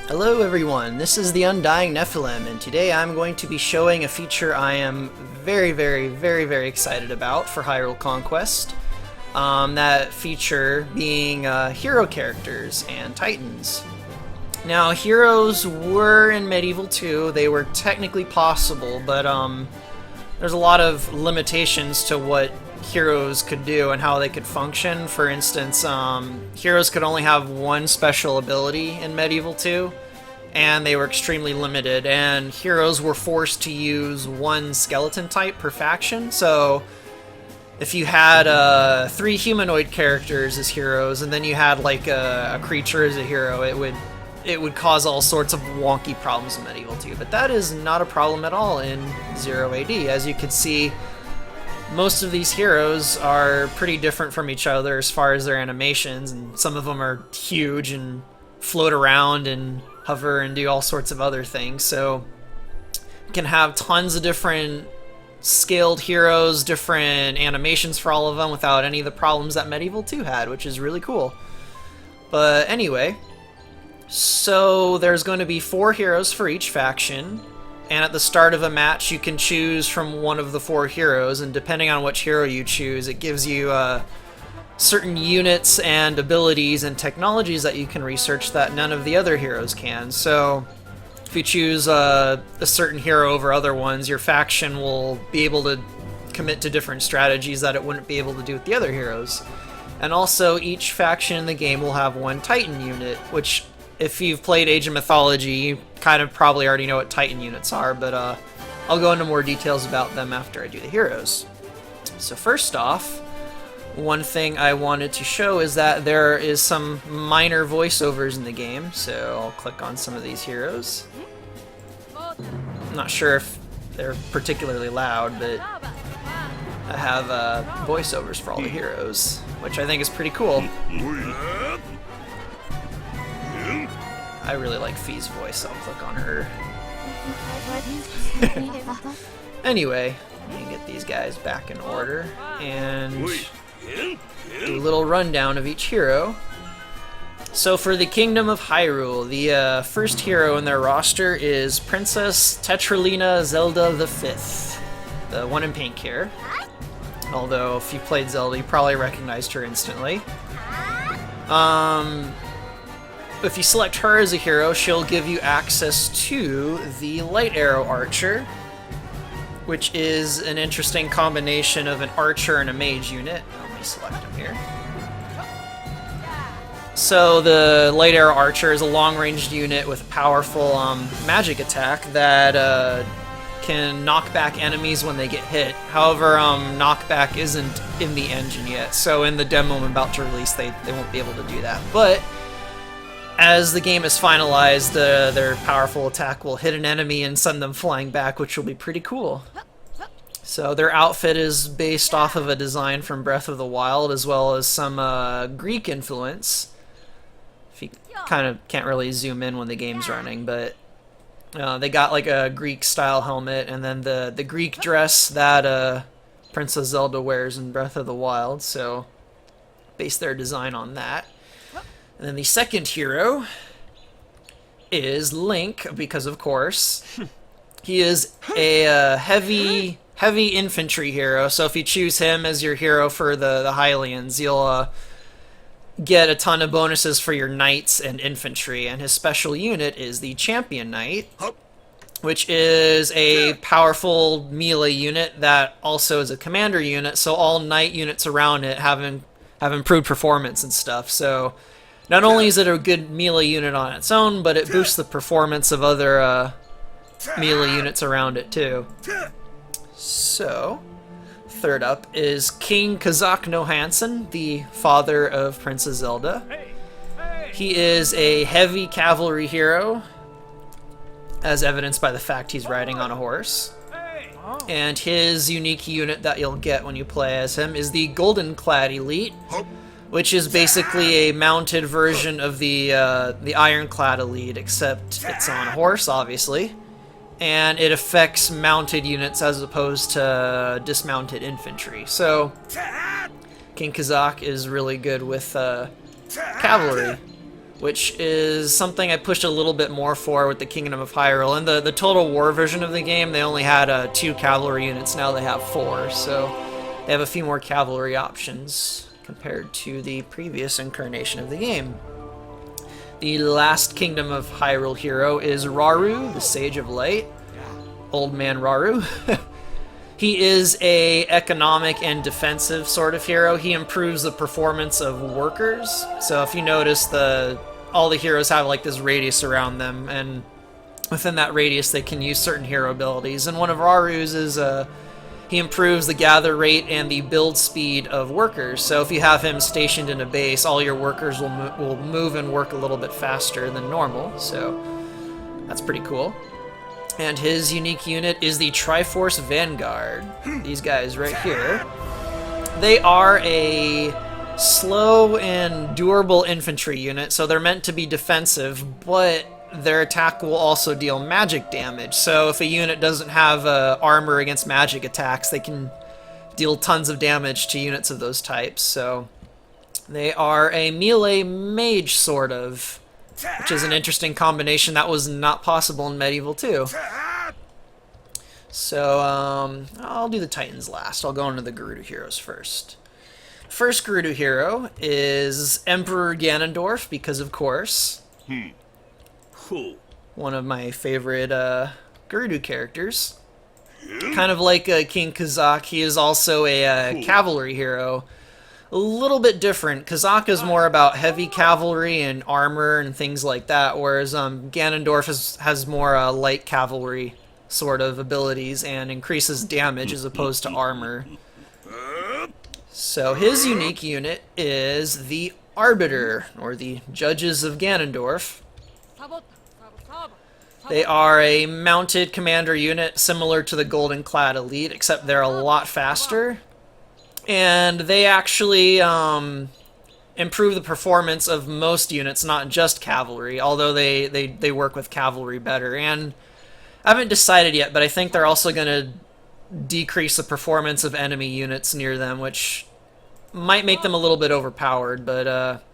Hello everyone, this is the Undying Nephilim, and today I'm going to be showing a feature I am very excited about for Hyrule Conquest. That feature being hero characters and titans. Now, heroes were in Medieval 2, they were technically possible, but there's a lot of limitations to what heroes could do and how they could function. For instance, heroes could only have one special ability in Medieval 2, and they were extremely limited, and heroes were forced to use one skeleton type per faction. So if you had 3 humanoid characters as heroes, and then you had like a creature as a hero, it would cause all sorts of wonky problems in Medieval 2. But that is not a problem at all in 0 AD. As you can see, most of these heroes are pretty different from each other as far as their animations, and some of them are huge and float around and hover and do all sorts of other things. So you can have tons of different scaled heroes, different animations for all of them without any of the problems that Medieval 2 had, which is really cool. But anyway, so there's going to be 4 heroes for each faction. And at the start of a match, you can choose from one of the 4 heroes, and depending on which hero you choose, it gives you certain units and abilities and technologies that you can research that none of the other heroes can. So if you choose a certain hero over other ones, your faction will be able to commit to different strategies that it wouldn't be able to do with the other heroes. And also, each faction in the game will have one Titan unit, which, if you've played Age of Mythology, you kind of probably already know what Titan units are, but I'll go into more details about them after I do the heroes. So first off, one thing I wanted to show is that there is some minor voiceovers in the game, so I'll click on some of these heroes. I'm not sure if they're particularly loud, but I have voiceovers for all the heroes, which I think is pretty cool. I really like Fee's voice, so I'll click on her. Anyway, let me get these guys back in order and do a little rundown of each hero. So for the Kingdom of Hyrule, the first hero in their roster is Princess Tetralina Zelda V, the one in pink here. Although if you played Zelda, you probably recognized her instantly. If you select her as a hero, she'll give you access to the Light Arrow Archer, which is an interesting combination of an archer and a mage unit. Let me select him here. So the Light Arrow Archer is a long-ranged unit with a powerful magic attack that can knock back enemies when they get hit. However, knockback isn't in the engine yet, so in the demo I'm about to release, they won't be able to do that. But as the game is finalized, their powerful attack will hit an enemy and send them flying back, which will be pretty cool. So their outfit is based off of a design from Breath of the Wild, as well as some Greek influence. If you kind of can't really zoom in when the game's running, but they got like a Greek-style helmet, and then the Greek dress that Princess Zelda wears in Breath of the Wild, so based their design on that. And then the second hero is Link, because of course. He is a heavy infantry hero, so if you choose him as your hero for the Hylians, you'll get a ton of bonuses for your knights and infantry, and his special unit is the Champion Knight, which is a powerful melee unit that also is a commander unit, so all knight units around it have improved performance and stuff. So not only is it a good melee unit on its own, but it boosts the performance of other melee units around it too. So, third up is King Kazak no Hansen, the father of Princess Zelda. He is a heavy cavalry hero, as evidenced by the fact he's riding on a horse. And his unique unit that you'll get when you play as him is the Golden Clad Elite, which is basically a mounted version of the Ironclad Elite, except it's on a horse, obviously. And it affects mounted units as opposed to dismounted infantry. So King Kazak is really good with cavalry. which is something I pushed a little bit more for with the Kingdom of Hyrule. In the Total War version of the game, they only had 2 cavalry units, now they have 4, so they have a few more cavalry options compared to the previous incarnation of the game. The last Kingdom of Hyrule hero is Rauru, the Sage of Light. Old man Rauru. He is a economic and defensive sort of hero. He improves the performance of workers. So if you notice, all the heroes have like this radius around them, and within that radius they can use certain hero abilities. And one of Raru's is he improves the gather rate and the build speed of workers. So if you have him stationed in a base, all your workers will move and work a little bit faster than normal. So that's pretty cool. And his unique unit is the Triforce Vanguard. These guys right here. They are a slow and durable infantry unit, so they're meant to be defensive, but their attack will also deal magic damage. So if a unit doesn't have armor against magic attacks, they can deal tons of damage to units of those types. So they are a melee mage, sort of, which is an interesting combination that was not possible in Medieval 2. So, I'll do the Titans last. I'll go into the Gerudo heroes first. First Gerudo hero is Emperor Ganondorf, because of course. One of my favorite Gerudo characters. Kind of like King Kazak, he is also a cavalry hero. A little bit different. Kazak is more about heavy cavalry and armor and things like that, whereas Ganondorf has more light cavalry sort of abilities and increases damage as opposed to armor. So his unique unit is the Arbiter, or the Judges of Ganondorf. They are a mounted commander unit similar to the Golden Clad Elite, except they're a lot faster. And they actually improve the performance of most units, not just cavalry, although they work with cavalry better. And I haven't decided yet, but I think they're also going to decrease the performance of enemy units near them, which might make them a little bit overpowered, but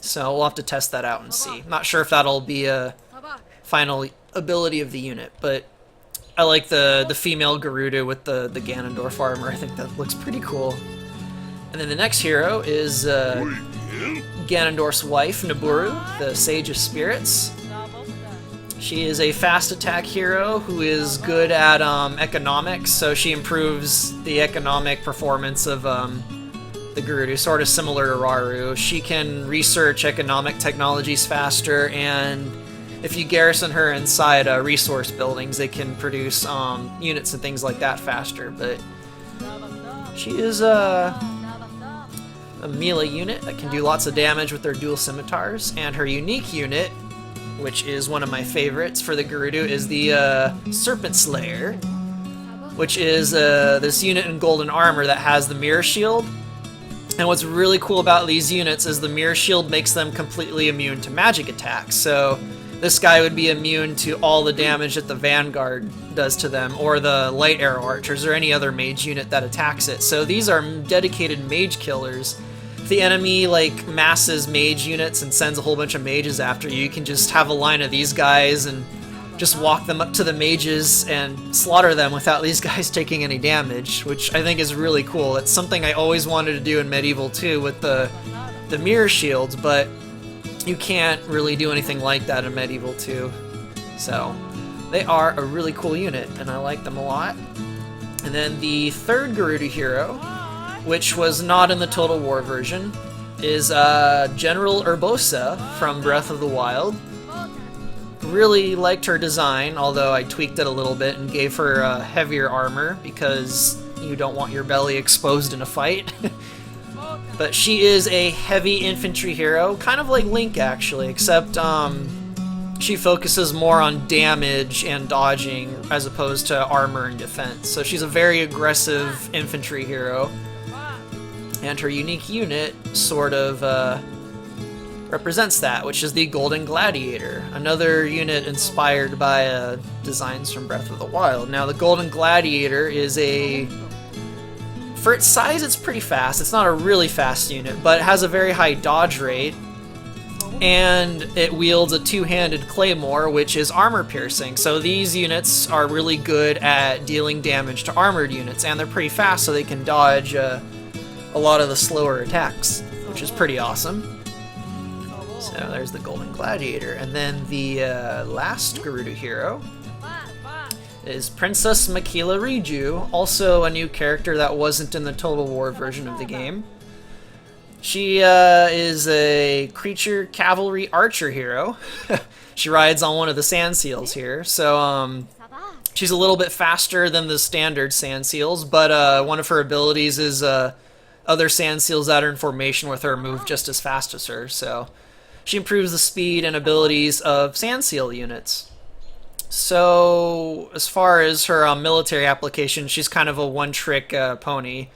so we'll have to test that out and see. Not sure if that'll be a final ability of the unit, but I like the female Gerudo with the Ganondorf armor. I think that looks pretty cool. And then the next hero is Ganondorf's wife, Nabooru, the Sage of Spirits. She is a fast attack hero who is good at economics, so she improves the economic performance of the Gerudo, sort of similar to Rauru. She can research economic technologies faster, and if you garrison her inside resource buildings, they can produce units and things like that faster. But she is a melee unit that can do lots of damage with their dual scimitars, and her unique unit, which is one of my favorites for the Gerudo, is the Serpent Slayer, which is this unit in golden armor that has the mirror shield. And what's really cool about these units is the mirror shield makes them completely immune to magic attacks. So this guy would be immune to all the damage that the Vanguard does to them, or the light arrow archers, or any other mage unit that attacks it. So these are dedicated mage killers. If the enemy like masses mage units and sends a whole bunch of mages after you, you can just have a line of these guys and just walk them up to the mages and slaughter them without these guys taking any damage, which I think is really cool. It's something I always wanted to do in Medieval 2 with the mirror shields, but you can't really do anything like that in Medieval 2. So they are a really cool unit, and I like them a lot. And then the third Gerudo hero, which was not in the Total War version, is General Urbosa from Breath of the Wild. Really liked her design, although I tweaked it a little bit and gave her heavier armor because you don't want your belly exposed in a fight. But she is a heavy infantry hero, kind of like Link actually, except she focuses more on damage and dodging as opposed to armor and defense. So she's a very aggressive infantry hero, and her unique unit sort of represents that, which is the Golden Gladiator, another unit inspired by designs from Breath of the Wild. Now the Golden Gladiator is for its size, it's pretty fast. It's not a really fast unit, but it has a very high dodge rate, and it wields a two-handed claymore, which is armor piercing. So these units are really good at dealing damage to armored units, and they're pretty fast, so they can dodge a lot of the slower attacks, which is pretty awesome. So there's the Golden Gladiator. And then the last Gerudo hero is Princess Makila Riju, also a new character that wasn't in the Total War version of the game. She is a creature cavalry archer hero. She rides on one of the sand seals here, so she's a little bit faster than the standard sand seals, but one of her abilities is other sand seals that are in formation with her move just as fast as her, so she improves the speed and abilities of sand seal units. So as far as her military application, she's kind of a one-trick pony.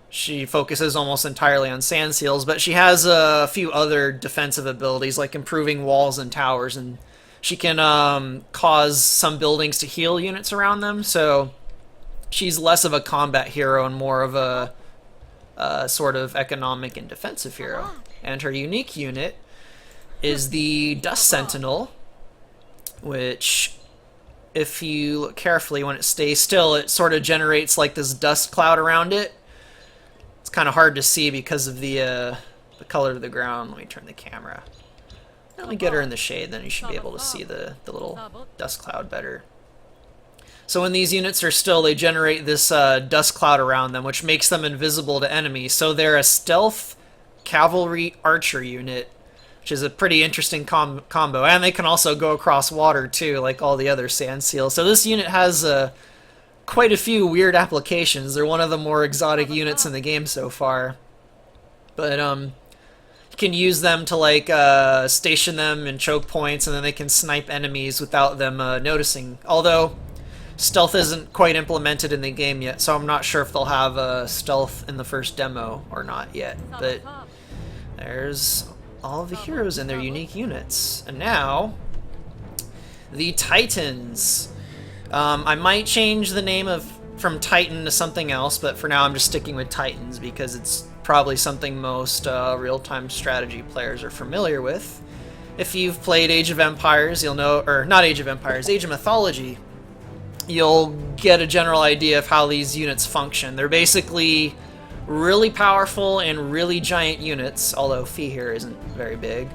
She focuses almost entirely on sand seals, but she has a few other defensive abilities, like improving walls and towers, and she can cause some buildings to heal units around them, so she's less of a combat hero and more of a sort of economic and defensive hero. And her unique unit is the Dust Sentinel, which, if you look carefully, when it stays still, it sort of generates like this dust cloud around it. It's kind of hard to see because of the color of the ground. Let me turn the camera. Let me get her in the shade, then you should be able to see the little dust cloud better. So when these units are still, they generate this dust cloud around them, which makes them invisible to enemies. So they're a stealth cavalry archer unit, which is a pretty interesting combo. And they can also go across water too, like all the other sand seals. So this unit has quite a few weird applications. They're one of the more exotic units in the game so far. But you can use them to like station them in choke points, and then they can snipe enemies without them noticing. Although stealth isn't quite implemented in the game yet, so I'm not sure if they'll have stealth in the first demo or not yet. But there's all of the heroes and their unique units. And now, the Titans. I might change the name from Titan to something else, but for now I'm just sticking with Titans because it's probably something most real-time strategy players are familiar with. If you've played Age of Empires, you'll know, or not Age of Empires, Age of Mythology, you'll get a general idea of how these units function. They're basically really powerful and really giant units, although Fee here isn't very big.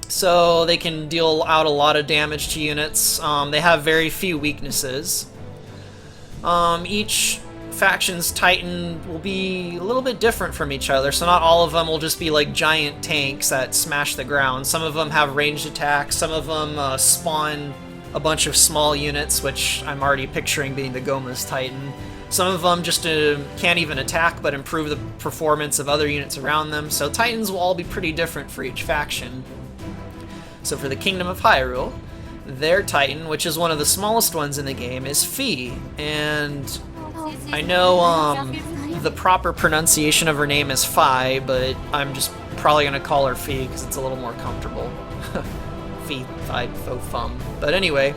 So they can deal out a lot of damage to units. They have very few weaknesses. Each faction's Titan will be a little bit different from each other, so not all of them will just be like giant tanks that smash the ground. Some of them have ranged attacks, some of them spawn a bunch of small units, which I'm already picturing being the Goma's Titan. Some of them just can't even attack, but improve the performance of other units around them. So Titans will all be pretty different for each faction. So for the Kingdom of Hyrule, their Titan, which is one of the smallest ones in the game, is Fee. And I know the proper pronunciation of her name is Fi, but I'm just probably going to call her Fee because it's a little more comfortable. Fee, Fi, Fo, Fum. But anyway,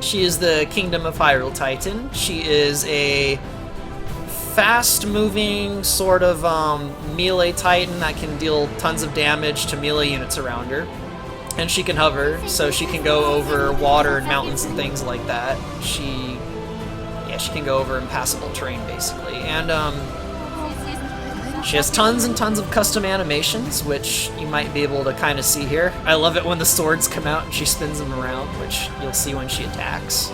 she is the Kingdom of Hyrule Titan. She is a fast-moving sort of melee Titan that can deal tons of damage to melee units around her. And she can hover, so she can go over water and mountains and things like that. She can go over impassable terrain, basically. And she has tons and tons of custom animations, which you might be able to kind of see here. I love it when the swords come out and she spins them around, which you'll see when she attacks.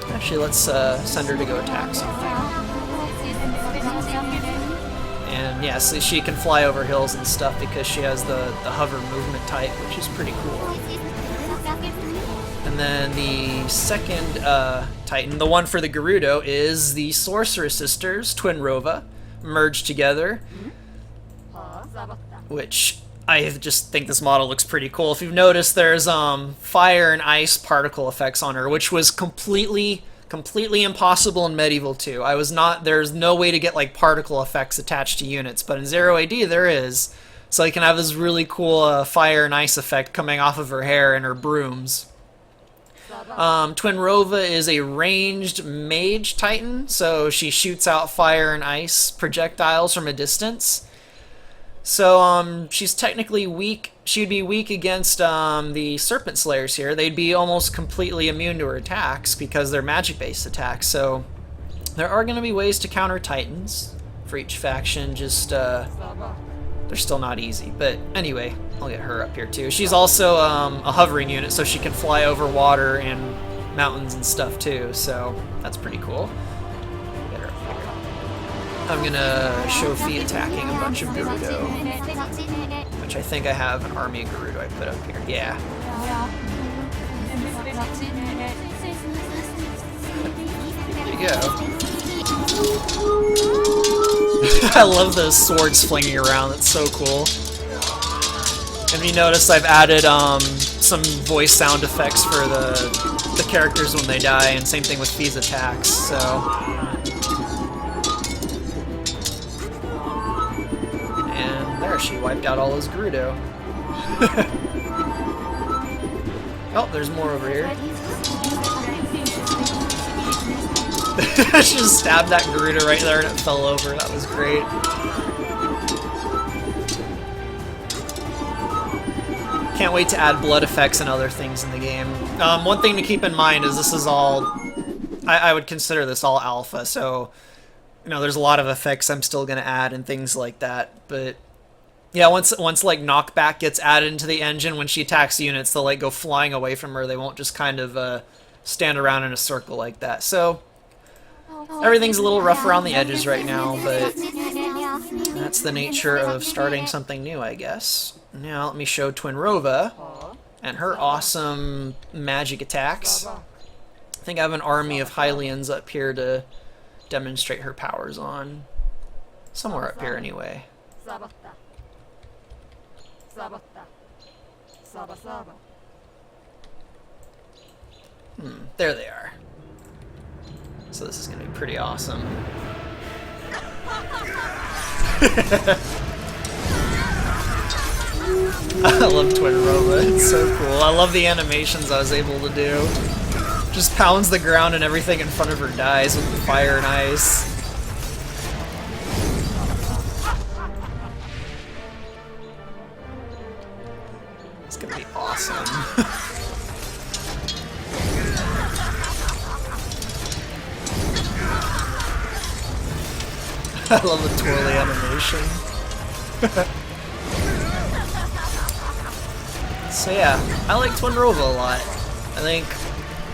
Actually, let's send her to go attack something. And yeah, so she can fly over hills and stuff because she has the hover movement type, which is pretty cool. And then the second Titan, the one for the Gerudo, is the Sorcerer Sisters, Twin Rova, merged together. Which I just think this model looks pretty cool. If you've noticed, there's fire and ice particle effects on her, which was completely impossible in Medieval 2. There's no way to get like particle effects attached to units, but in Zero AD there is. So you can have this really cool fire and ice effect coming off of her hair and her brooms. Twin Rova is a ranged mage Titan, so she shoots out fire and ice projectiles from a distance. So she's technically weak. she'd be weak against the Serpent Slayers here. They'd be almost completely immune to her attacks because they're magic-based attacks. So there are going to be ways to counter Titans for each faction, just they're still not easy. But anyway, I'll get her up here too. She's also a hovering unit, so she can fly over water and mountains and stuff too, so that's pretty cool. Get her up here. I'm gonna show Fee attacking a bunch of Gerudo, which I think I have an army of Gerudo I put up here. Yeah. There you go. I love those swords flinging around, that's so cool. And you notice I've added some voice sound effects for the characters when they die, and same thing with Fee's attacks, so... And there, she wiped out all those Gerudo. Oh, there's more over here. She just stabbed that Gerudo right there and it fell over. That was great. Can't wait to add blood effects and other things in the game. One thing to keep in mind is this is all... I would consider this all alpha, so... You know, there's a lot of effects I'm still going to add and things like that, but... Yeah, once like, knockback gets added into the engine, when she attacks units, they'll, like, go flying away from her. They won't just kind of stand around in a circle like that, so... Everything's a little rough around the edges right now, but... That's the nature of starting something new, I guess. Now let me show Twinrova and her awesome magic attacks. I think I have an army of Hylians up here to demonstrate her powers on. Somewhere up here anyway. There they are. So this is going to be pretty awesome. I love Twinrova, it's so cool. I love the animations I was able to do. Just pounds the ground and everything in front of her dies with the fire and ice. It's gonna be awesome. I love the twirly animation. So yeah, I like Twinrova a lot. I think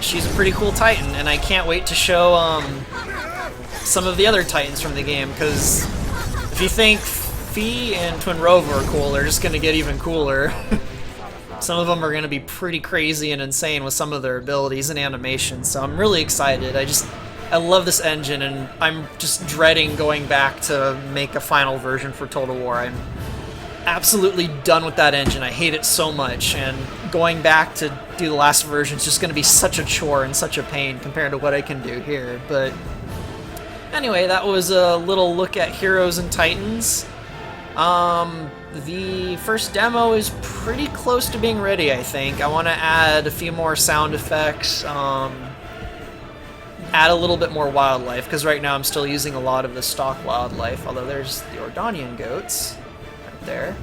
she's a pretty cool Titan, and I can't wait to show some of the other Titans from the game, because if you think Fee and Twinrova are cool, they're just going to get even cooler. Some of them are going to be pretty crazy and insane with some of their abilities and animations, so I'm really excited. I love this engine, and I'm just dreading going back to make a final version for Total War. I'm absolutely done with that engine. I hate it so much, and going back to do the last version is just going to be such a chore and such a pain compared to what I can do here. But anyway, that was a little look at Heroes and Titans. The first demo is pretty close to being ready, I think. I want to add a few more sound effects, add a little bit more wildlife, because right now I'm still using a lot of the stock wildlife, although there's the Ordonian goats right there.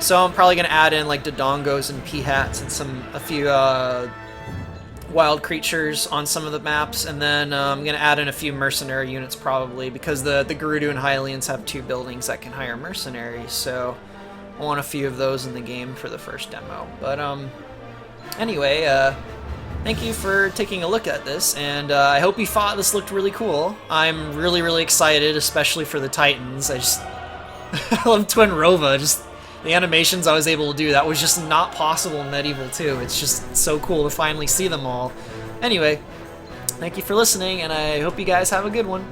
So I'm probably going to add in like Dodongos and Peahats and a few wild creatures on some of the maps, and then I'm going to add in a few mercenary units probably, because the Gerudo and Hylians have 2 buildings that can hire mercenaries, so I want a few of those in the game for the first demo. But anyway, thank you for taking a look at this, and I hope you thought this looked really cool. I'm really, really excited, especially for the Titans. I love Twinrova, just the animations I was able to do. That was just not possible in Medieval 2. It's just so cool to finally see them all. Anyway, thank you for listening, and I hope you guys have a good one.